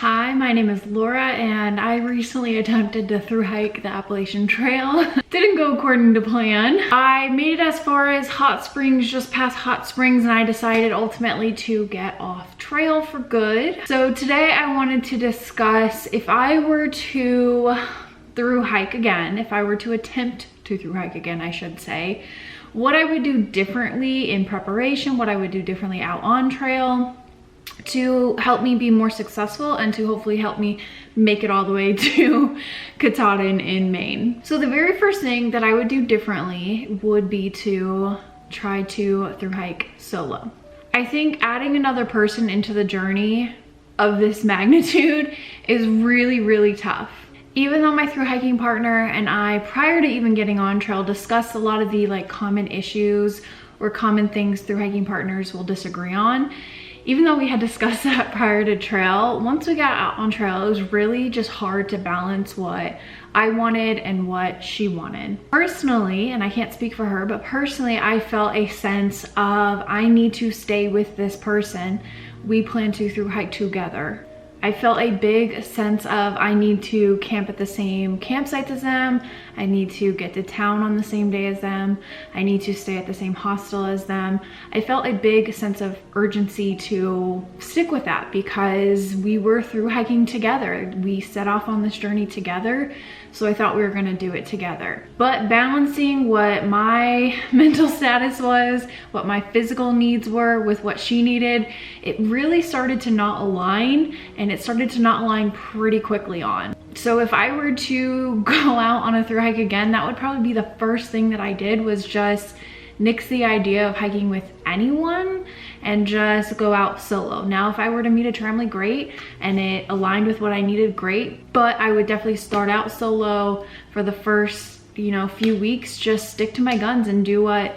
Hi, my name is Laura and I recently attempted to through hike the Appalachian Trail. Didn't go according to plan. I made it as far as Hot Springs, just past Hot Springs, and I decided ultimately to get off trail for good. So today I wanted to discuss if I were to through hike again, if I were to attempt to through hike again, I should say, what I would do differently in preparation, what I would do differently out on trail to help me be more successful and to hopefully help me make it all the way to Katahdin in Maine. So the very first thing that I would do differently would be to try to through hike solo. I think adding another person into the journey of this magnitude is really tough. Even though my through hiking partner and I, prior to even getting on trail, discussed a lot of the common issues or common things through hiking partners will disagree on, even though we had discussed that prior to trail, once we got out on trail, it was really just hard to balance what I wanted and what she wanted. Personally, and I can't speak for her, but personally, I felt a sense of I need to stay with this person. We plan to through hike together. I felt a big sense of I need to camp at the same campsites as them. I need to get to town on the same day as them. I need to stay at the same hostel as them. I felt a big sense of urgency to stick with that because we were through hiking together. We set off on this journey together. So I thought we were gonna do it together. But balancing what my mental status was, what my physical needs were with what she needed, it really started to not align, and it started to not align pretty quickly on. So if I were to go out on a through hike again, that would probably be the first thing that I did, was just nix the idea of hiking with anyone and just go out solo. Now, if I were to meet a family, great, and it aligned with what I needed, great, but I would definitely start out solo for the first, few weeks, just stick to my guns and do what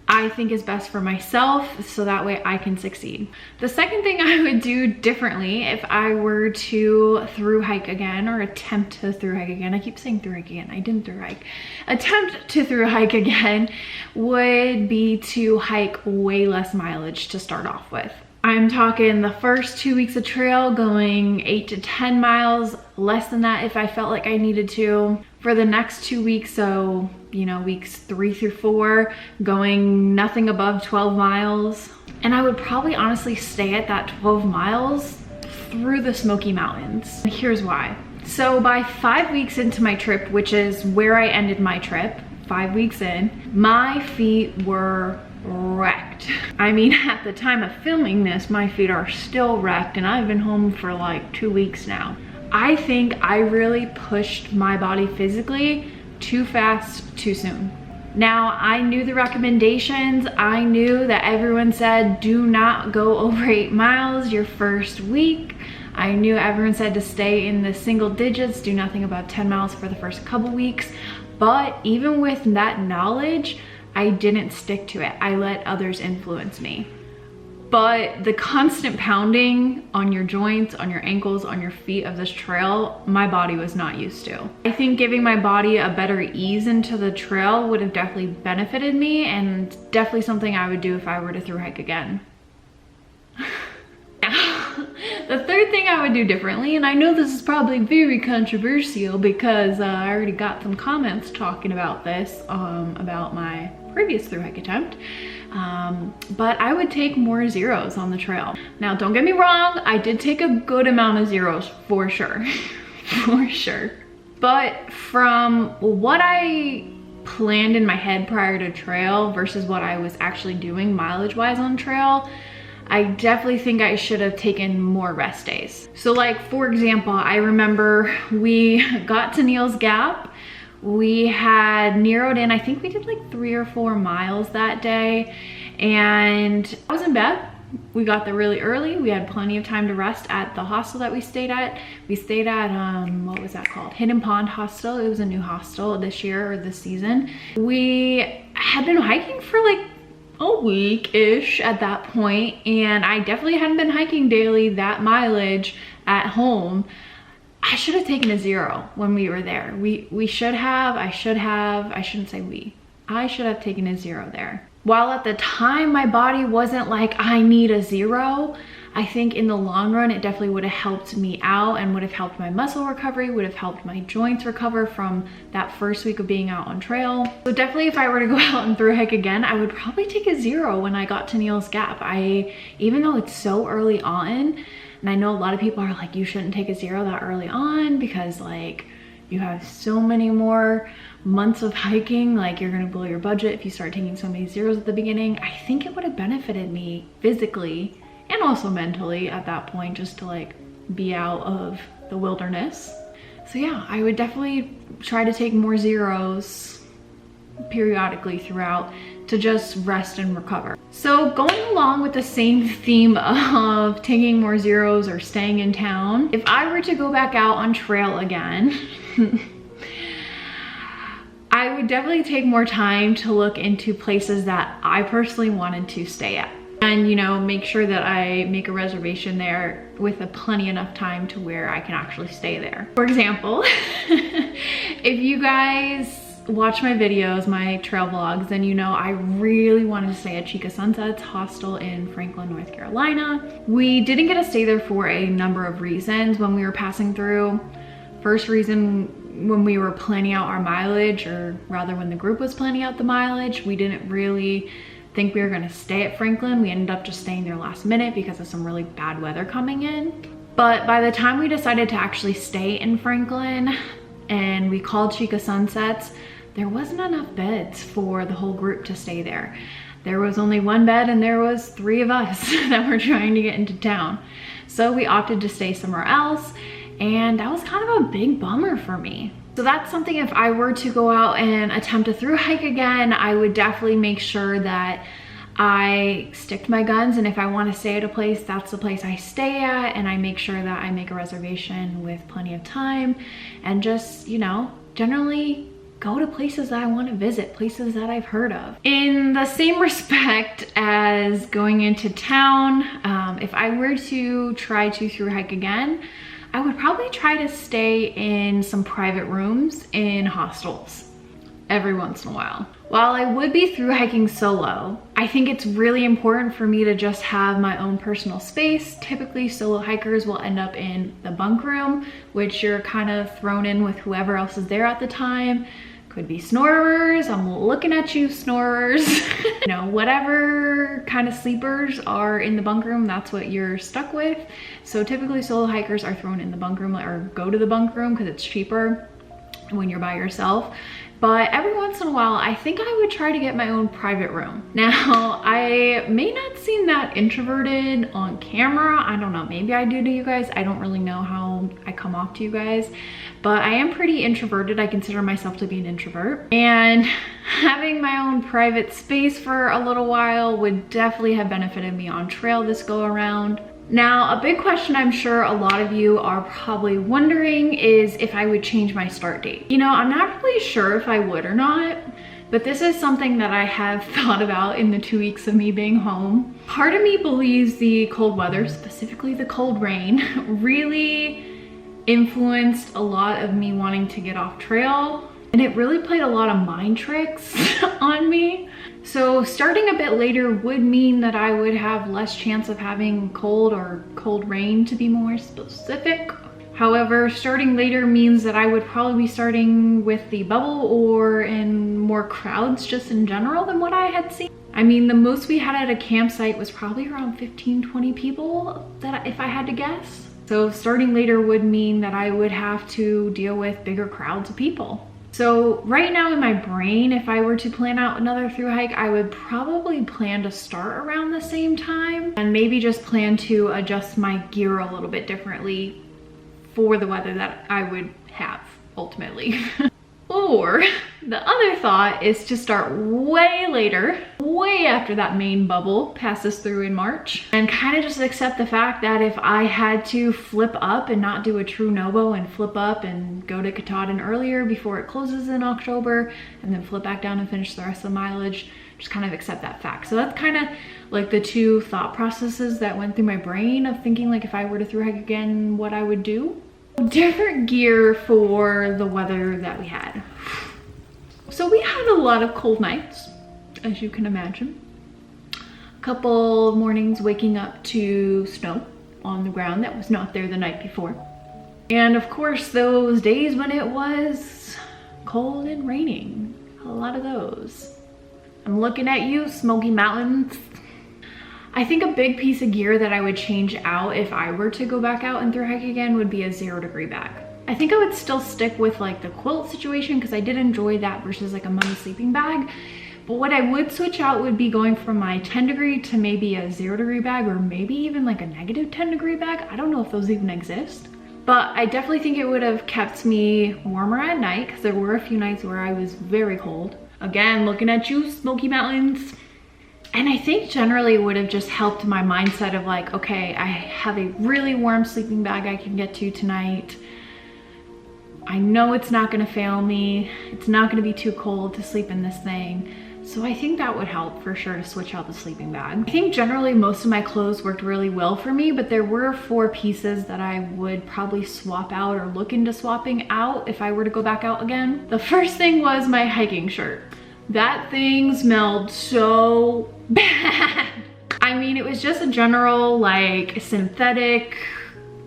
I think is best for myself so that way I can succeed. The second thing I would do differently if I were to through hike again, or attempt to through hike again, I keep saying through hike again, I didn't through hike, attempt to through hike again, would be to hike way less mileage to start off with. I'm talking the first 2 weeks of trail going 8 to 10 miles, less than that if I felt like I needed to. For the next 2 weeks, so weeks 3 through 4, going nothing above 12 miles. And I would probably honestly stay at that 12 miles through the Smoky Mountains. And here's why. So by 5 weeks into my trip, which is where I ended my trip, 5 weeks in, my feet were wrecked. I mean, at the time of filming this, my feet are still wrecked, and I've been home for like 2 weeks now. I think I really pushed my body physically too fast, too soon. Now, I knew the recommendations. I knew that everyone said, do not go over 8 miles your first week. I knew everyone said to stay in the single digits, do nothing above 10 miles for the first couple weeks. But even with that knowledge, I didn't stick to it. I let others influence me. But the constant pounding on your joints, on your ankles, on your feet of this trail, my body was not used to. I think giving my body a better ease into the trail would have definitely benefited me, and definitely something I would do if I were to through hike again. The third thing I would do differently, and I know this is probably very controversial because I already got some comments talking about this, about my previous through hike attempt, but I would take more zeros on the trail. Now, don't get me wrong, I did take a good amount of zeros for sure, for sure. But from what I planned in my head prior to trail versus what I was actually doing mileage-wise on trail, I definitely think I should have taken more rest days. So for example, I remember we got to Neal's Gap. We had narrowed in, I think we did 3 or 4 miles that day, and I was in bed. We got there really early. We had plenty of time to rest at the hostel that we stayed at. We stayed at, what was that called? Hidden Pond Hostel. It was a new hostel this year, or this season. We had been hiking for a week-ish at that point, and I definitely hadn't been hiking daily that mileage at home. I should have taken a 0 when we were there. I should have taken a 0 there. While at the time my body wasn't like, I need a 0, I think in the long run, it definitely would have helped me out and would have helped my muscle recovery, would have helped my joints recover from that first week of being out on trail. So definitely if I were to go out and through hike again, I would probably take a 0 when I got to Neal's Gap. Even though it's so early on, and I know a lot of people are like, you shouldn't take a 0 that early on because like you have so many more months of hiking, like you're gonna blow your budget if you start taking so many 0s at the beginning. I think it would have benefited me physically and also mentally at that point, just to like be out of the wilderness. So yeah, I would definitely try to take more 0s periodically throughout to just rest and recover. So going along with the same theme of taking more 0s or staying in town, if I were to go back out on trail again, I would definitely take more time to look into places that I personally wanted to stay at. And, you know, make sure that I make a reservation there with a plenty enough time to where I can actually stay there. For example, if you guys watch my videos, my trail vlogs, then you know I really wanted to stay at Chica Sunset's hostel in Franklin, North Carolina. We didn't get to stay there for a number of reasons when we were passing through. First reason, when we were planning out our mileage, or rather when the group was planning out the mileage, we didn't really think we were gonna stay at Franklin. We ended up just staying there last minute because of some really bad weather coming in. But by the time we decided to actually stay in Franklin and we called Chica Sunsets, there wasn't enough beds for the whole group to stay there. There was only 1 bed and there was 3 of us that were trying to get into town. So we opted to stay somewhere else, and that was kind of a big bummer for me. So that's something, if I were to go out and attempt a through hike again, I would definitely make sure that I stick to my guns, and if I want to stay at a place, that's the place I stay at, and I make sure that I make a reservation with plenty of time, and just, you know, generally go to places that I want to visit, places that I've heard of. In the same respect as going into town, if I were to try to through hike again, I would probably try to stay in some private rooms in hostels every once in a while. While I would be through hiking solo, I think it's really important for me to just have my own personal space. Typically solo hikers will end up in the bunk room, which you're kind of thrown in with whoever else is there at the time. Could be snorers, I'm looking at you snorers. You know, whatever kind of sleepers are in the bunk room, that's what you're stuck with. So typically solo hikers are thrown in the bunk room, or go to the bunk room because it's cheaper when you're by yourself. But every once in a while, I think I would try to get my own private room. Now, I may not seem that introverted on camera. I don't know, maybe I do to you guys. I don't really know how I come off to you guys, but I am pretty introverted. I consider myself to be an introvert. And having my own private space for a little while would definitely have benefited me on trail this go around. Now, a big question I'm sure a lot of you are probably wondering is if I would change my start date. You know, I'm not really sure if I would or not, but this is something that I have thought about in the 2 weeks of me being home. Part of me believes the cold weather, specifically the cold rain, really influenced a lot of me wanting to get off trail, and it really played a lot of mind tricks on me. So starting a bit later would mean that I would have less chance of having cold or cold rain, to be more specific. However, starting later means that I would probably be starting with the bubble or in more crowds just in general than what I had seen. I mean, the most we had at a campsite was probably around 15-20 people, that if I had to guess. So starting later would mean that I would have to deal with bigger crowds of people. So right now in my brain, if I were to plan out another through hike, I would probably plan to start around the same time, and maybe just plan to adjust my gear a little bit differently for the weather that I would have ultimately. Or the other thought is to start way later, way after that main bubble passes through in March, and kind of just accept the fact that if I had to flip up and not do a true Novo and flip up and go to Katahdin earlier before it closes in October, and then flip back down and finish the rest of the mileage, just kind of accept that fact. So that's kind of like the two thought processes that went through my brain of thinking like if I were to through hike again, what I would do. Different gear for the weather that we had. So we had a lot of cold nights, as you can imagine. A couple mornings waking up to snow on the ground that was not there the night before. And of course, those days when it was cold and raining, a lot of those. I'm looking at you, Smoky Mountains. I think a big piece of gear that I would change out if I were to go back out and Thruhike again would be a 0-degree bag. I think I would still stick with like the quilt situation because I did enjoy that versus like a mummy sleeping bag. But what I would switch out would be going from my 10-degree to maybe a 0-degree bag, or maybe even like a negative 10-degree bag. I don't know if those even exist. But I definitely think it would have kept me warmer at night because there were a few nights where I was very cold. Again, looking at you, Smoky Mountains. And I think generally it would have just helped my mindset of like, okay, I have a really warm sleeping bag I can get to tonight. I know it's not gonna fail me. It's not gonna be too cold to sleep in this thing. So I think that would help for sure to switch out the sleeping bag. I think generally most of my clothes worked really well for me, but there were 4 pieces that I would probably swap out or look into swapping out if I were to go back out again. The first thing was my hiking shirt. That thing smelled so bad. I mean, it was just a general like synthetic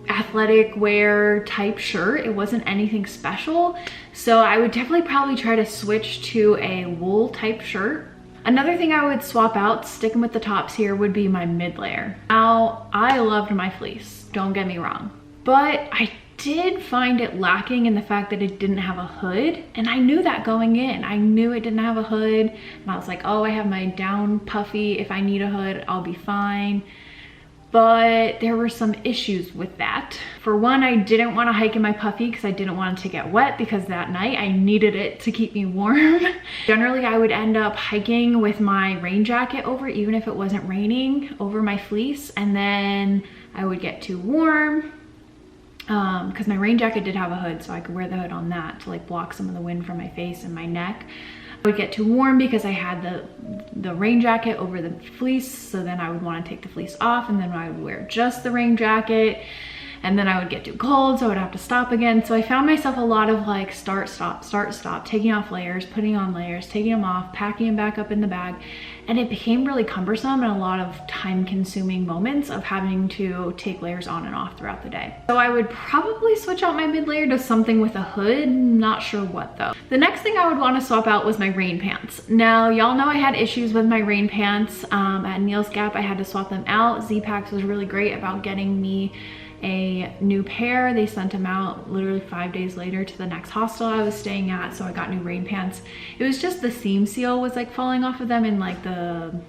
athletic wear type shirt. It wasn't anything special. So I would definitely probably try to switch to a wool type shirt. Another thing I would swap out, sticking with the tops here, would be my mid layer. Now, I loved my fleece, don't get me wrong, but I did find it lacking in the fact that it didn't have a hood, and I knew that going in. I knew it didn't have a hood, and I was like, oh, I have my down puffy. If I need a hood, I'll be fine. But there were some issues with that. For one, I didn't want to hike in my puffy because I didn't want it to get wet, because that night I needed it to keep me warm. Generally, I would end up hiking with my rain jacket over, even if it wasn't raining, over my fleece, and then I would get too warm because my rain jacket did have a hood, so I could wear the hood on that to like block some of the wind from my face and my neck. I would get too warm because I had the rain jacket over the fleece, so then I would want to take the fleece off, and then I would wear just the rain jacket, and then I would get too cold, so I would have to stop again. So I found myself a lot of like start, stop, taking off layers, putting on layers, taking them off, packing them back up in the bag, and it became really cumbersome and a lot of time-consuming moments of having to take layers on and off throughout the day. So I would probably switch out my mid layer to something with a hood, not sure what though. The next thing I would want to swap out was my rain pants. Now, y'all know I had issues with my rain pants. At Neil's Gap, I had to swap them out. Z-Packs was really great about getting me a new pair. They sent them out literally 5 days later to the next hostel I was staying at, so I got new rain pants. It was just the seam seal was like falling off of them in like the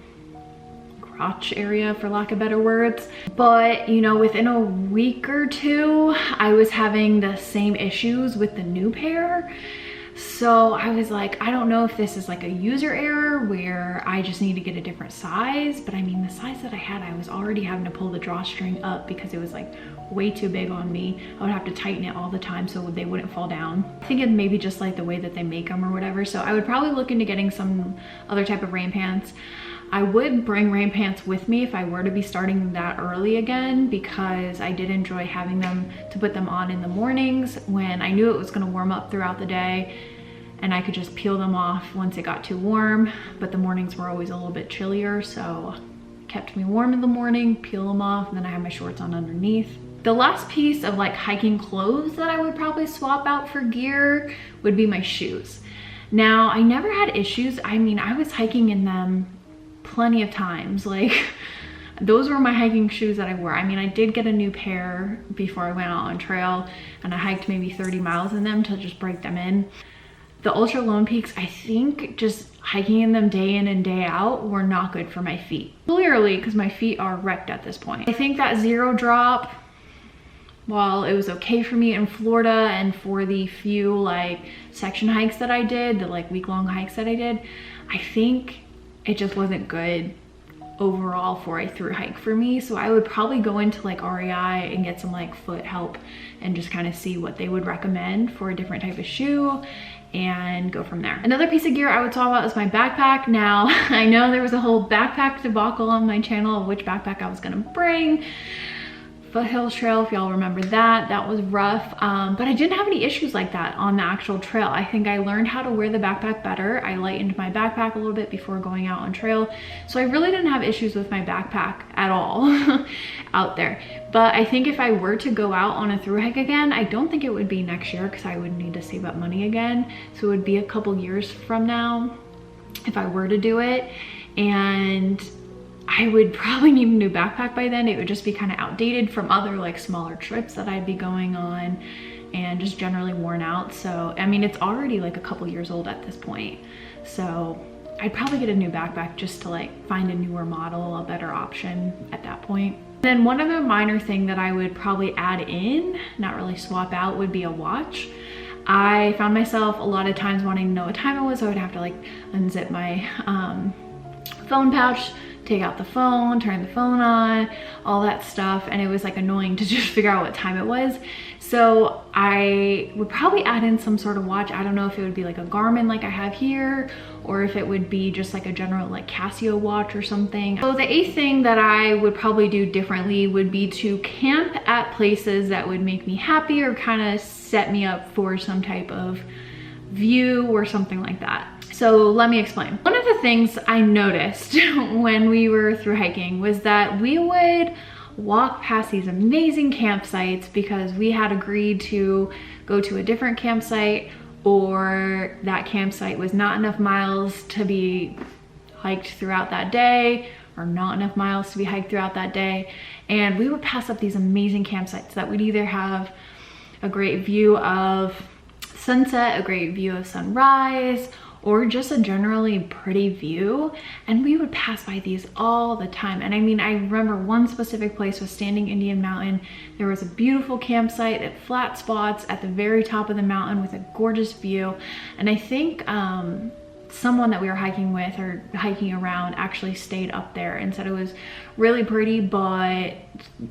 crotch area, for lack of better words. But you know, within a week or two, I was having the same issues with the new pair. So I was like, I don't know if this is like a user error where I just need to get a different size, but I mean, the size that I had, I was already having to pull the drawstring up because it was like way too big on me. I would have to tighten it all the time so they wouldn't fall down. I think it may be just like the way that they make them or whatever. So I would probably look into getting some other type of rain pants. I would bring rain pants with me if I were to be starting that early again, because I did enjoy having them to put them on in the mornings when I knew it was going to warm up throughout the day, and I could just peel them off once it got too warm. But the mornings were always a little bit chillier, so it kept me warm in the morning, peel them off, and then I have my shorts on underneath. The last piece of like hiking clothes that I would probably swap out for gear would be my shoes. Now, I never had issues. I mean, I was hiking in them plenty of times. Like, those were my hiking shoes that I wore. I mean, I did get a new pair before I went out on trail, and I hiked maybe 30 miles in them to just break them in. The Ultra Lone Peaks, I think just hiking in them day in and day out were not good for my feet. Clearly, because my feet are wrecked at this point. I think that zero drop, while it was okay for me in Florida and for the few like section hikes that I did, the like week-long hikes that I did, I think it just wasn't good overall for a through hike for me. So I would probably go into like REI and get some like foot help and just kind of see what they would recommend for a different type of shoe and go from there. Another piece of gear I would talk about is my backpack. Now, I know there was a whole backpack debacle on my channel of which backpack I was gonna bring. Foothills Trail, if y'all remember that. That was rough, but I didn't have any issues like that on the actual trail. I think I learned how to wear the backpack better. I lightened my backpack a little bit before going out on trail, so I really didn't have issues with my backpack at all out there. But I think if I were to go out on a thru hike again, I don't think it would be next year because I would need to save up money again. So it would be a couple years from now if I were to do it. And I would probably need a new backpack by then. It would just be kind of outdated from other like smaller trips that I'd be going on and just generally worn out. So, I mean, it's already like a couple years old at this point. So I'd probably get a new backpack just to like find a newer model, a better option at that point. Then one other minor thing that I would probably add in, not really swap out, would be a watch. I found myself a lot of times wanting to know what time it was, so I would have to like unzip my phone pouch, take out the phone, turn the phone on, all that stuff, and it was like annoying to just figure out what time it was. So I would probably add in some sort of watch. I don't know if it would be like a Garmin like I have here, or if it would be just like a general like Casio watch or something. So the 8th thing that I would probably do differently would be to camp at places that would make me happy or kind of set me up for some type of view or something like that. So let me explain. One of the things I noticed when we were thru hiking was that we would walk past these amazing campsites because we had agreed to go to a different campsite, or that campsite was not enough miles to be hiked throughout that day, or not enough miles to be hiked throughout that day. And we would pass up these amazing campsites that would either have a great view of sunset, a great view of sunrise, or just a generally pretty view, and we would pass by these all the time. And I mean, I remember one specific place was Standing Indian Mountain. There was a beautiful campsite at flat spots at the very top of the mountain with a gorgeous view. And I think someone that we were hiking with or hiking around actually stayed up there and said it was really pretty, but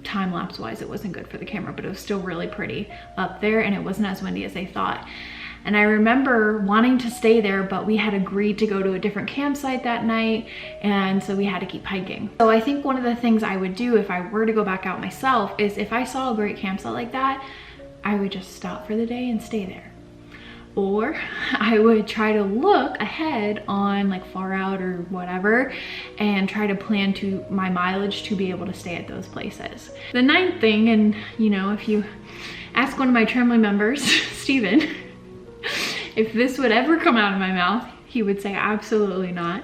time-lapse wise it wasn't good for the camera, but it was still really pretty up there, and it wasn't as windy as they thought. And I remember wanting to stay there, but we had agreed to go to a different campsite that night, and so we had to keep hiking. So I think one of the things I would do if I were to go back out myself is if I saw a great campsite like that, I would just stop for the day and stay there. Or I would try to look ahead on like Far Out or whatever and try to plan to my mileage to be able to stay at those places. The 9th thing, and you know, if you ask one of my Trembly members, Steven, if this would ever come out of my mouth, he would say absolutely not.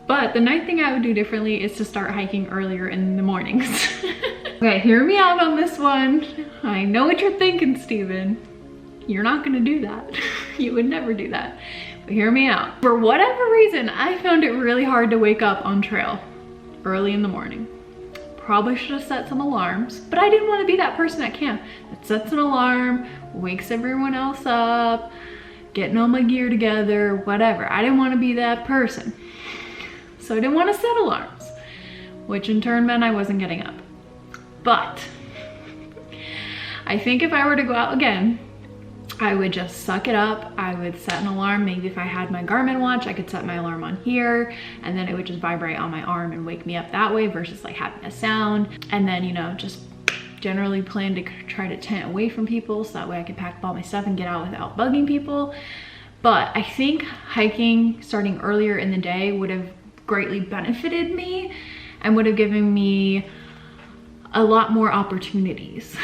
But the 9th thing I would do differently is to start hiking earlier in the mornings. Okay, hear me out on this one. I know what you're thinking, Steven. You're not gonna do that. You would never do that. But hear me out. For whatever reason, I found it really hard to wake up on trail early in the morning. Probably should have set some alarms, but I didn't want to be that person at camp that sets an alarm, wakes everyone else up, getting all my gear together, whatever. I didn't want to be that person. So I didn't want to set alarms, which in turn meant I wasn't getting up. But I think if I were to go out again, I would just suck it up. I would set an alarm. Maybe if I had my Garmin watch, I could set my alarm on here, and then it would just vibrate on my arm and wake me up that way versus like having a sound. And then, you know, just generally plan to try to tent away from people so that way I could pack up all my stuff and get out without bugging people. But I think hiking starting earlier in the day would have greatly benefited me and would have given me a lot more opportunities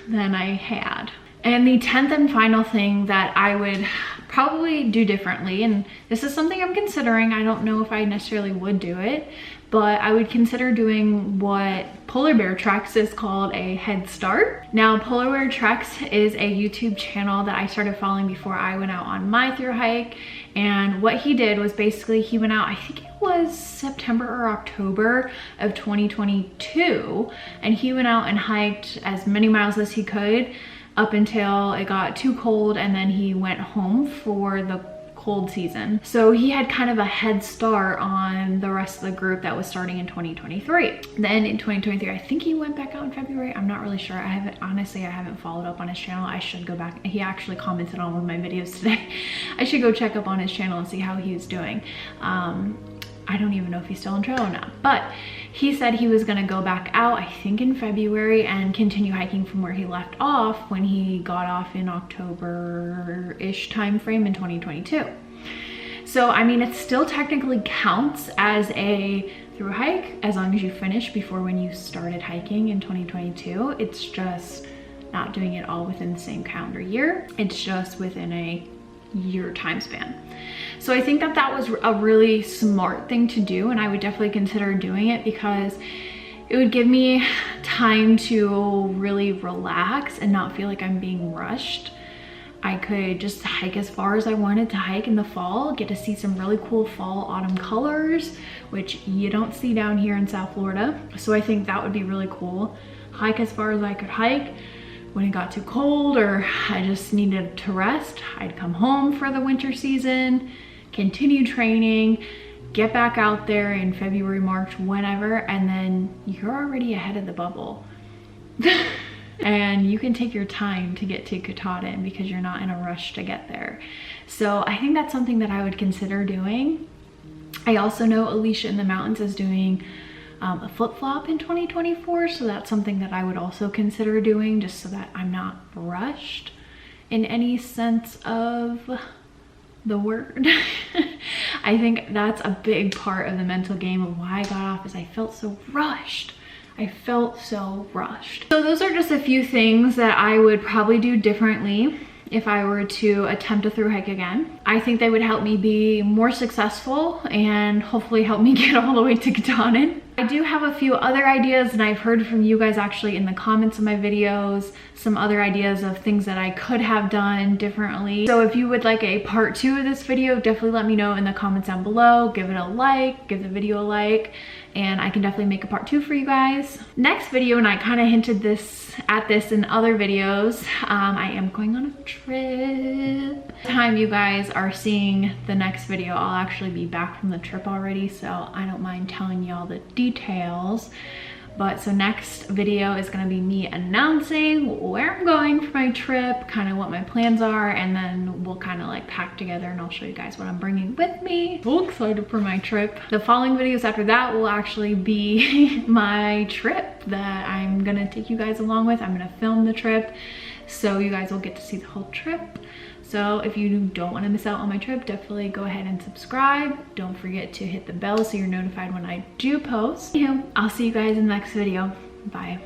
than I had. And the 10th and final thing that I would probably do differently, and this is something I'm considering, I don't know if I necessarily would do it, but I would consider doing what Polar Bear Treks is called a head start. Now, Polar Bear Treks is a YouTube channel that I started following before I went out on my thru hike. And what he did was basically he went out, I think it was September or October of 2022, and he went out and hiked as many miles as he could up until it got too cold, and then he went home for the cold season. So he had kind of a head start on the rest of the group that was starting in 2023. Then in 2023, I think he went back out in February. I'm not really sure. Honestly, I haven't followed up on his channel. I should go back. He actually commented on one of my videos today. I should go check up on his channel and see how he was doing. I don't even know if he's still on trail or not, but he said he was gonna go back out, I think in February, and continue hiking from where he left off when he got off in October-ish time frame in 2022. So, I mean, it still technically counts as a through hike as long as you finish before when you started hiking in 2022. It's just not doing it all within the same calendar year. It's just within a year time span. So I think that that was a really smart thing to do, and I would definitely consider doing it because it would give me time to really relax and not feel like I'm being rushed. I could just hike as far as I wanted to hike in the fall, get to see some really cool fall autumn colors, which you don't see down here in South Florida. So I think that would be really cool. Hike as far as I could hike. When it got too cold or I just needed to rest, I'd come home for the winter season, continue training, get back out there in February, March, whenever, and then you're already ahead of the bubble. And you can take your time to get to Katahdin because you're not in a rush to get there. So I think that's something that I would consider doing. I also know Alicia in the Mountains is doing a flip-flop in 2024, so that's something that I would also consider doing just so that I'm not rushed in any sense of the word. I think that's a big part of the mental game of why I got off, is I felt so rushed. I felt so rushed. So those are just a few things that I would probably do differently if I were to attempt a through hike again. I think they would help me be more successful and hopefully help me get all the way to Katahdin. I do have a few other ideas, and I've heard from you guys actually in the comments of my videos, some other ideas of things that I could have done differently. So if you would like a part 2 of this video, definitely let me know in the comments down below. Give it a like, give the video a like, and I can definitely make a part 2 for you guys. Next video, and I kind of hinted at this in other videos, I am going on a trip. By the time you guys are seeing the next video, I'll actually be back from the trip already, so I don't mind telling y'all the details. But so next video is gonna be me announcing where I'm going for my trip, kind of what my plans are, and then we'll kind of like pack together and I'll show you guys what I'm bringing with me. So excited for my trip. The following videos after that will actually be my trip that I'm gonna take you guys along with. I'm gonna film the trip, so you guys will get to see the whole trip. So if you don't want to miss out on my trip, definitely go ahead and subscribe. Don't forget to hit the bell so you're notified when I do post. I'll see you guys in the next video. Bye.